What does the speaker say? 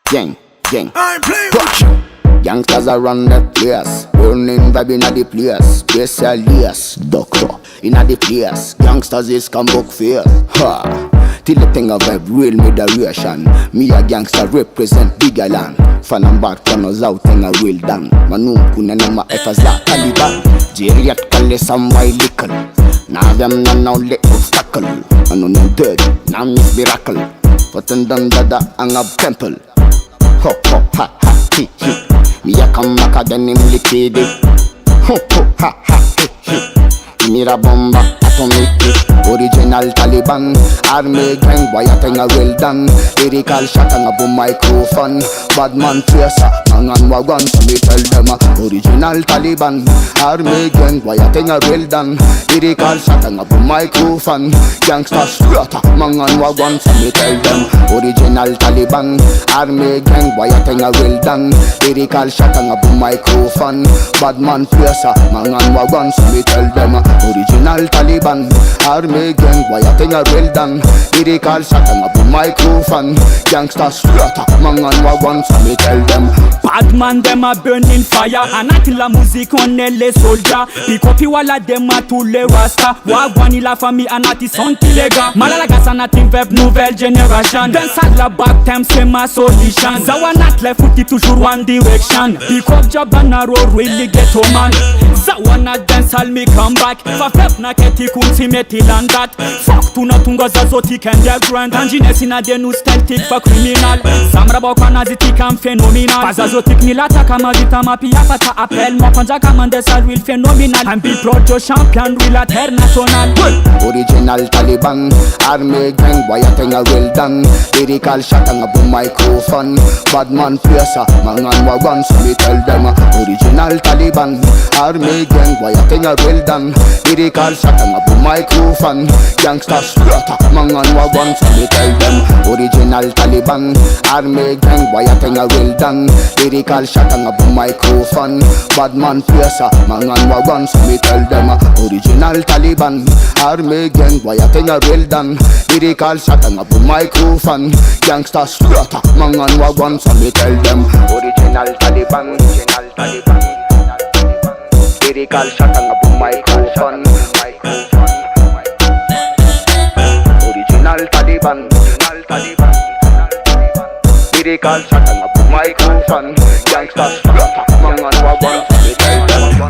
gang. Watch. Youngsters are run the place, burning vibe inna the place. Specialist doctor inna the place. Youngsters is come book face. Ha. Till the thing of vibe real moderation. Me a gangster represent big island. Fan and back tunnels out thing a real done. Manum kunana ma efas la Taliban. Jeriat kale some white lickle. Now them now let obstacle. And on them dead, now miss miracle. But then done dada ang ab temple. Ho ho ha ha hi hi. Me a come back again him liquid. Ho ho ha ha hi hi. Mira bomba atomic. Original Taliban. Army gang boy a thing a well done. Lyrical shot and a boom microphone. Bad man tracer, mangan wagon. So me tell them original Taliban. Army gang boy a thing a well done. Lyrical shot and a boom microphone. Gangsta slaughter, mangan wagon. So me tell them original Taliban. Army gang boy a thing a well done. Lyrical shot and a boom microphone. Bad man tracer, mangan wagon. So me tell them original Taliban. Army gang boy a thing a well done. Lyrical shot and a boom microphone. Gangsta slaughter, mangan wagon. So me tell them bad man them a burning fire. Anatin la musique on est les soldats. Pick up wala them a tous les rasta. Wagwani la famille anati son les gars. Malalagas anatin web nouvelle génération. Dans ça la back time c'est ma solution. Zawanat le fouti toujours one direction. Pick up job and a road really get home man. Zawanat dance all me come back. Fa fep na keti kunti meti landat. Fuck tu na tunga zazoti kende grand. Anjines ina denu style tik fa criminal. Samra bokwana ziti kam phenomenal. Pazazotik nilata kama vita mapia pata appel. Mwapanja kama ndesa real phenomenal. I'm be projo champion real international. Original Taliban. Army gang boy a thing a well done. Lyrical shot and a boom microphone. Bad man placer, mangan wagon. So me tell them original Taliban. Army gang boy a thing a well done. Lyrical shot and a boom microphone. Gangsta slaughter, mangan wagon. So me tell them original Taliban. Army gang boy a thing a well done. Lyrical shot and a boom microphone. Bad man placer, mangan wagon. So me tell them original Taliban. Army gang boy a thing a well done. Lyrical shot and a boom microphone. Gangsta slaughter, mangan wagon. So me tell them original Taliban. Original Taliban. Lyrical shot and a boom microphone. Original Taliban. Original Taliban. Lyrical shot and a boom microphone. Gangsta slaughter, mangan wagon. So me tell them